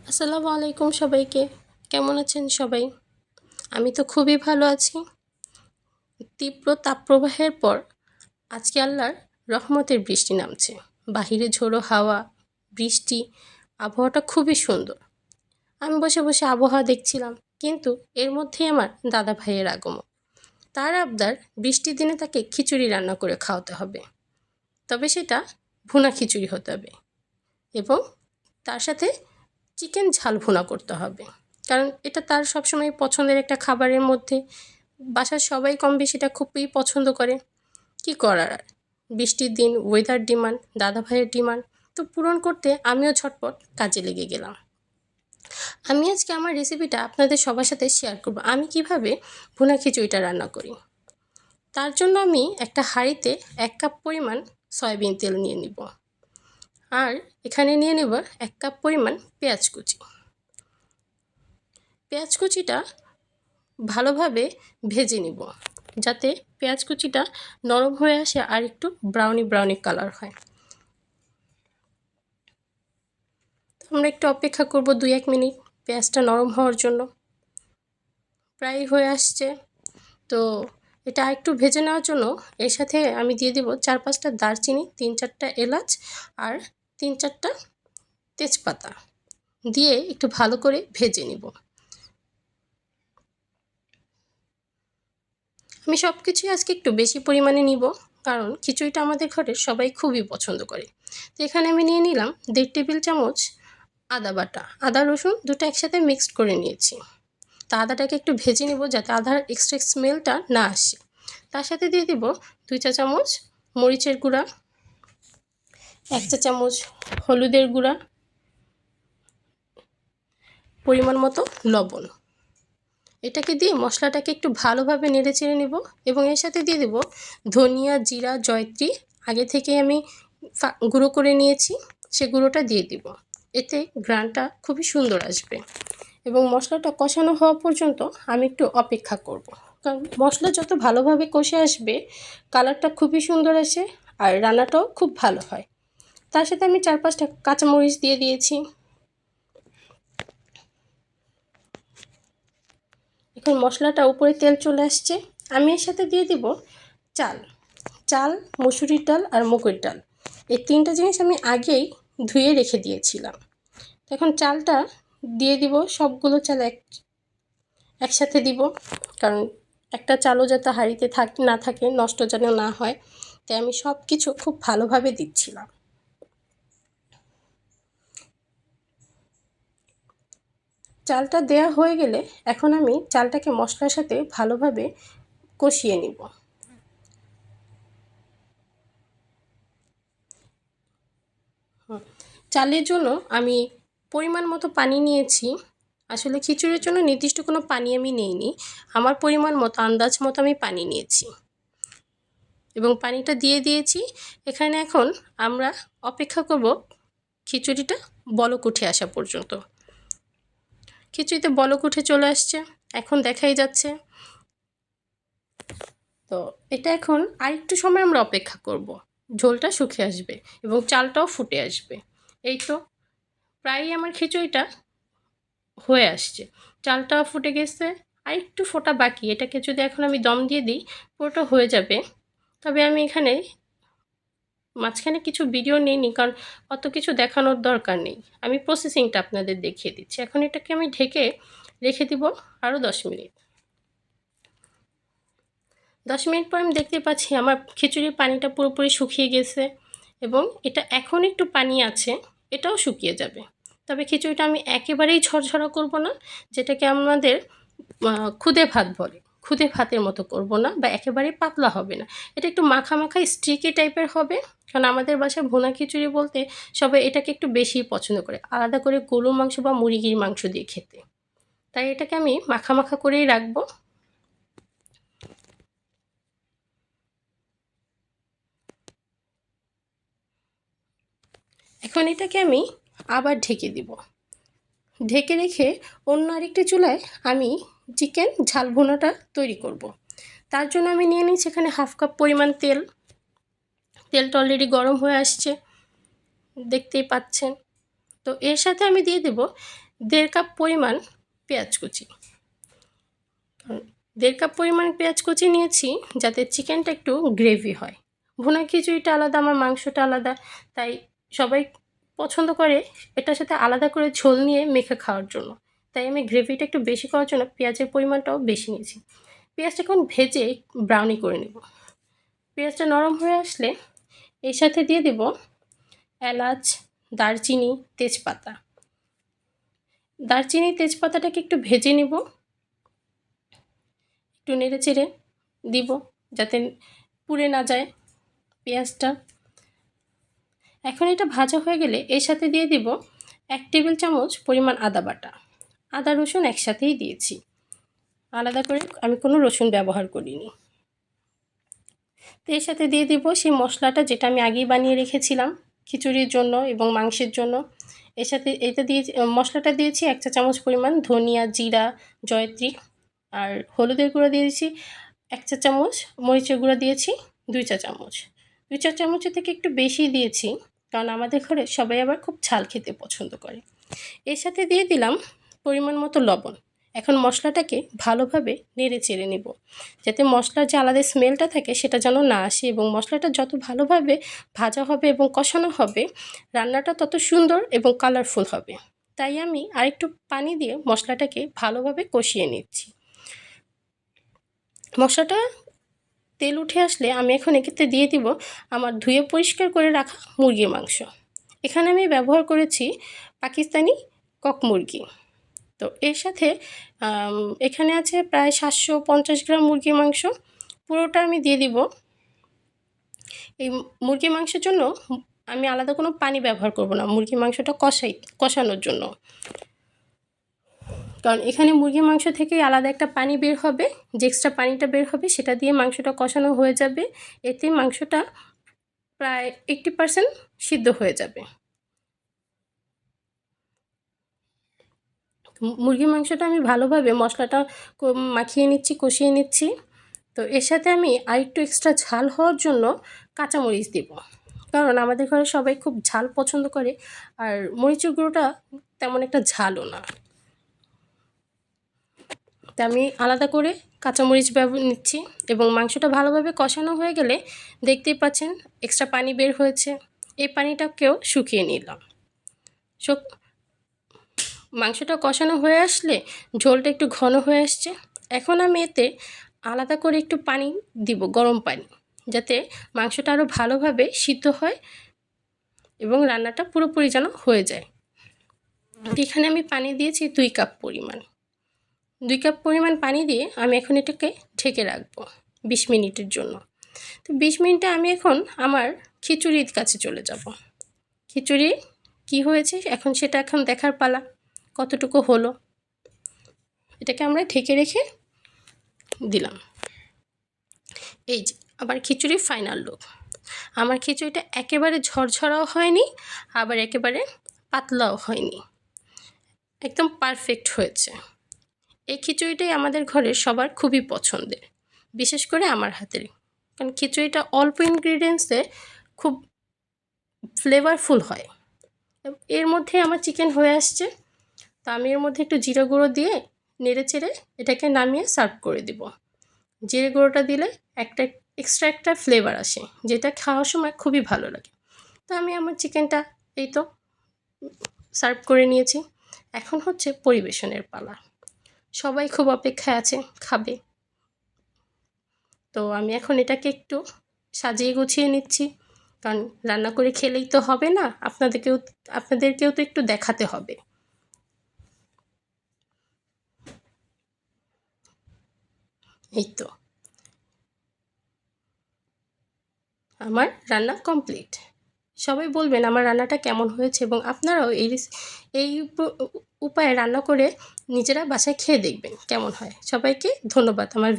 আসসালামু আলাইকুম সবাইকে। কেমন আছেন সবাই? আমি তো খুবই ভালো আছি। তীব্র তাপপ্রবাহের পর আজকে আল্লাহর রহমতের বৃষ্টি নামছে। বাহিরে ঝোড়ো হাওয়া, বৃষ্টি, আবহাওয়াটা খুবই সুন্দর। আমি বসে বসে আবহাওয়া দেখছিলাম, কিন্তু এর মধ্যেই আমার দাদা ভাইয়ের আগমন। তার আবদার বৃষ্টির দিনে তাকে খিচুড়ি রান্না করে খাওয়াতে হবে, তবে সেটা ভুনা খিচুড়ি হতে হবে এবং তার সাথে চিকেন ঝাল ভুনা করতে হবে, কারণ এটা তার সবসময় পছন্দের একটা খাবারের মধ্যে। বাসার সবাই কম বেশি এটা খুবই পছন্দ করে। কি করার আর, বৃষ্টির দিন, ওয়েদার ডিমান্ড, দাদা ভাইয়ের ডিমান্ড, তো পূরণ করতে আমিও ঝটপট কাজে লেগে গেলাম। আমি আজকে আমার রেসিপিটা আপনাদের সবার সাথে শেয়ার করব, আমি কিভাবে ভুনা খিচুড়িটা রান্না করি। তার জন্য আমি একটা হাঁড়িতে 1 কাপ পরিমাণ সয়াবিন তেল নিয়ে নিব, আর এখানে নিয়ে নেব 1 কাপ পরিমাণ পেঁয়াজ কুচি। পেঁয়াজ কুচিটা ভালোভাবে ভেজে নিব, যাতে পেঁয়াজ কুচিটা নরম হয়ে আসে আর একটু ব্রাউনি ব্রাউনি কালার হয়। আমরা একটু অপেক্ষা করব 2-1 মিনিট পেঁয়াজটা নরম হওয়ার জন্য। প্রায় হয়ে আসছে, তো এটা একটু ভেজে নেওয়ার জন্য এর সাথে আমি দিয়ে দেব 4-5টা দারচিনি, 3-4টা এলাচ আর 3-4টা তেজপাতা দিয়ে একটু ভালো করে ভেজে নিব। আমি সব কিছুই আজকে একটু বেশি পরিমাণে নিব, কারণ খিচুড়িটা আমাদের ঘরের সবাই খুবই পছন্দ করে। তো এখানে আমি নিয়ে নিলাম 1.5 টেবিল চামচ আদা বাটা। আদা রসুন দুটো একসাথে মিক্সড করে নিয়েছি। তা আদাটাকে একটু ভেজে নেব, যাতে আদার এক্সট্রা স্মেলটা না আসে। তার সাথে দিয়ে দিব 2 চা চামচ মরিচের গুঁড়া, 1 চা চামচ হলুদের গুঁড়া, পরিমাণ মতো লবণ। এটাকে দিয়ে মশলাটাকে একটু ভালোভাবে নেড়ে চেড়ে নেব এবং এর সাথে দিয়ে দেব ধনিয়া, জিরা, জয়ত্রী আগে থেকে আমি গুঁড়ো করে নিয়েছি, সে গুঁড়োটা দিয়ে দিব। এতে ঘ্রাণটা খুবই সুন্দর আসবে এবং মশলাটা কষানো হওয়া পর্যন্ত আমি একটু অপেক্ষা করব, কারণ মশলা যত ভালোভাবে কষে আসবে কালারটা খুবই সুন্দর আসে আর রান্নাটাও খুব ভালো হয়। তার সাথে আমি 4-5টা কাঁচামরিচ দিয়ে দিয়েছি। এখন মশলাটা উপরে তেল চলে আসছে, আমি এর সাথে দিয়ে দিব চাল। চাল, মসুরির ডাল আর মুগের ডাল, এই 3টা জিনিস আমি আগেই ধুয়ে রেখে দিয়েছিলাম। এখন চালটা দিয়ে দিব, সবগুলো চাল একসাথে দিব, কারণ একটা চালও যাতে হাঁড়িতে না থাকে, নষ্ট যেন না হয়, তাই আমি সব কিছু খুব ভালোভাবে দিচ্ছিলাম। চালটা দেয়া হয়ে গেলে এখন আমি চালটাকে মশলার সাথে ভালোভাবে কষিয়ে নিব। চালের জন্য আমি পরিমাণ মতো পানি নিয়েছি। আসলে খিচুড়ির জন্য নির্দিষ্ট কোনো পানি আমি নিইনি, আমার পরিমাণ মতো আন্দাজ মতো আমি পানি নিয়েছি এবং পানিটা দিয়ে দিয়েছি। এখানে এখন আমরা অপেক্ষা করব খিচুড়িটা বলক উঠে আসা পর্যন্ত। খিচুড়িতে বলক উঠে চলে আসছে, এখন দেখাই যাচ্ছে। তো এটা এখন আরেকটু সময় আমরা অপেক্ষা করব, ঝোলটা শুকিয়ে আসবে এবং চালটাও ফুটে আসবে। এই তো প্রায়ই আমার খিচুড়িটা হয়ে আসছে, চালটা ফুটে গেছে, আর একটু ফোটা বাকি। এটাকে যদি এখন আমি দম দিয়ে দিই পুরোটা হয়ে যাবে। তবে আমি এখানে মাঝখানে কিছু ভিডিও নিইনি, কারণ অত কিছু দেখানোর দরকার নেই, আমি প্রসেসিংটা আপনাদের দেখিয়ে দিচ্ছি। এখন এটাকে আমি ঢেকে রেখে দিব আরও 10 মিনিট। 10 মিনিট পর আমি দেখতে পাচ্ছি আমার খিচুড়ির পানিটা পুরোপুরি শুকিয়ে গেছে এবং এটা এখন একটু পানি আছে, এটাও শুকিয়ে যাবে। তবে খিচুড়িটা আমি একেবারেই ঝরঝরা করব না, যেটাকে আমাদের খুদে ভাত বলে, খুদে ভাতের মতো করব না, বা একেবারেই পাতলা হবে না। এটা একটু মাখা মাখা স্টিকি টাইপের হবে, কারণ আমাদের বাসায় ভুনা খিচুড়ি বলতে সবাই এটাকে একটু বেশিই পছন্দ করে, আলাদা করে গরুর মাংস বা মুরগির মাংস দিয়ে খেতে। তাই এটাকে আমি মাখা মাখা করেই রাখবো। এখন এটাকে আমি আবার ঢেকে দিব। ঢেকে রেখে অন্য আরেকটি চুলায় আমি চিকেন ঝাল ভুনাটা তৈরি করব। তার জন্য আমি নিয়ে নিচ্ছি এখানে 1/2 কাপ পরিমাণ তেল। তেলটা অলরেডি গরম হয়ে আসছে, দেখতেই পাচ্ছেন। তো এর সাথে আমি দিয়ে দেব 1.5 কাপ পরিমাণ পেঁয়াজ কুচি। 1.5 কাপ পরিমাণ পেঁয়াজ কুচি নিয়েছি যাতে চিকেনটা একটু গ্রেভি হয়। ভুনা খিচুড়িটা আলাদা, আমার মাংসটা আলাদা, তাই সবাই পছন্দ করে এটার সাথে আলাদা করে ঝোল নিয়ে মেখে খাওয়ার জন্য। তাই আমি গ্রেভিটা একটু বেশি করার জন্য পেঁয়াজের পরিমাণটাও বেশি নিয়েছি। পেঁয়াজটা এখন ভেজে ব্রাউনি করে নেব। পেঁয়াজটা নরম হয়ে আসলে এর সাথে দিয়ে দেব এলাচ, দারচিনি, তেজপাতা। দারচিনি তেজপাতাটাকে একটু ভেজে নেব, একটু নেড়ে চেড়ে দিব যাতে পুড়ে না যায় পেঁয়াজটা। এখন এটা ভাজা হয়ে গেলে এর সাথে দিয়ে দিব 1 টেবিল চামচ পরিমাণ আদা বাটা। আদা রসুন একসাথেই দিয়েছি, আলাদা করে আমি কোনো রসুন ব্যবহার করিনি। তো এর সাথে দিয়ে দিব সেই মশলাটা যেটা আমি আগেই বানিয়ে রেখেছিলাম খিচুড়ির জন্য এবং মাংসের জন্য। এর সাথে এটা দিয়ে মশলাটা দিয়েছি 1 চা চামচ পরিমাণ ধনিয়া, জিরা, জয়ত্রী, আর হলুদের গুঁড়ো দিয়েছি 1 চা চামচ, মরিচের গুঁড়ো দিয়েছি 2 চা চামচ। 2 চা চামচের থেকে একটু বেশি দিয়েছি, কারণ আমাদের ঘরে সবাই আবার খুব ঝাল খেতে পছন্দ করে। এর সাথে দিয়ে দিলাম পরিমাণ মতো লবণ। এখন মশলাটাকে ভালোভাবে নেড়ে চেড়ে নেব, যাতে মশলার যে আলাদা স্মেলটা থাকে সেটা যেন না আসে, এবং মশলাটা যত ভালোভাবে ভাজা হবে এবং কষানো হবে রান্নাটা তত সুন্দর এবং কালারফুল হবে। তাই আমি আরেকটু পানি দিয়ে মশলাটাকে ভালোভাবে কষিয়ে নিচ্ছি। মশলাটা তেল উঠে আসলে আমি এখন এক্ষেত্রে দিয়ে দিব আমার ধুয়ে পরিষ্কার করে রাখা মুরগির মাংস। এখানে আমি ব্যবহার করেছি পাকিস্তানি কক মুরগি। তো এর সাথে এখানে আছে প্রায় 750 গ্রাম মুরগির মাংস, পুরোটা আমি দিয়ে দিব। এই মুরগির মাংসের জন্য আমি আলাদা কোনো পানি ব্যবহার করব না, মুরগির মাংসটা কষানোর জন্য, কারণ এখানে মুরগির মাংস থেকে আলাদা একটা পানি বের হবে, যে এক্সট্রা পানিটা বের হবে সেটা দিয়ে মাংসটা কষানো হয়ে যাবে। এতে মাংসটা প্রায় 80% সিদ্ধ হয়ে যাবে। মুরগির মাংসটা আমি ভালোভাবে মশলাটা মাখিয়ে নিচ্ছি, কষিয়ে নিচ্ছি। তো এর সাথে আমি আরেকটু এক্সট্রা ঝাল হওয়ার জন্য কাঁচামরিচ দেব, কারণ আমাদের ঘরে সবাই খুব ঝাল পছন্দ করে, আর মরিচের গুঁড়োটা তেমন একটা ঝালও না। তা আমি আলাদা করে কাঁচামরিচ নিচ্ছি, এবং মাংসটা ভালোভাবে কষানো হয়ে গেলে দেখতেই পাচ্ছেন এক্সট্রা পানি বের হয়েছে, এই পানিটাকেও শুকিয়ে নিলাম। মাংসটা কষানো হয়ে আসলে ঝোলটা একটু ঘন হয়ে আসছে। এখন আমি এতে আলাদা করে একটু পানি দিব, গরম পানি, যাতে মাংসটা আরও ভালোভাবে সিদ্ধ হয় এবং রান্নাটা পুরোপুরি যেন হয়ে যায়। এখানে আমি পানি দিয়েছি 2 কাপ পরিমাণ। 2 কাপ পরিমাণ পানি দিয়ে আমি এখন এটাকে ঢেকে রাখবো 20 মিনিটের জন্য। তো 20 মিনিটে আমি এখন আমার খিচুড়ির কাছে চলে যাব। খিচুড়ি কি হয়েছে এখন সেটা এখন দেখার পালা, কতটুকু হলো। এটাকে আমরা ঢেকে রেখে দিলাম। এই যে আমার খিচুড়ির ফাইনাল লুক। আমার খিচুড়িটা একেবারে ঝরঝরাও হয়নি, আবার একেবারে পাতলাও হয়নি, একদম পারফেক্ট হয়েছে। এই খিচুড়িটাই আমাদের ঘরের সবার খুবই পছন্দের, বিশেষ করে আমার হাতের, কারণ খিচুড়িটা অল্প ইনগ্রিডিয়েন্টসে খুব ফ্লেভারফুল হয়। এর মধ্যে আমার চিকেন হয়ে আসছে, তো আমি এর মধ্যে একটু জিরা গুঁড়ো দিয়ে নেড়ে চেড়ে এটাকে নামিয়ে সার্ভ করে দিব। জিরে গুঁড়োটা দিলে একটা এক্সট্রা ফ্লেভার আসে, যেটা খাওয়ার সময় খুবই ভালো লাগে। তো আমি আমার চিকেনটা এই তো সার্ভ করে নিয়েছি। এখন হচ্ছে পরিবেশনের পালা, সবাই খুব অপেক্ষায় আছে খাবে। তো আমি এখন এটাকে একটু সাজিয়ে গুছিয়ে নিচ্ছি, কারণ রান্না করে খেলেই তো হবে না, আপনাদেরকেও তো একটু দেখাতে হবে। এই তো আমার রান্না কমপ্লিট। সবাই বলবেন আমার রান্নাটা কেমন হয়েছে, এবং আপনারাও এই উপায়ে রান্না করে নিজেরা বাসায় খেয়ে দেখবেন কেমন হয়। সবাইকে ধন্যবাদ আমার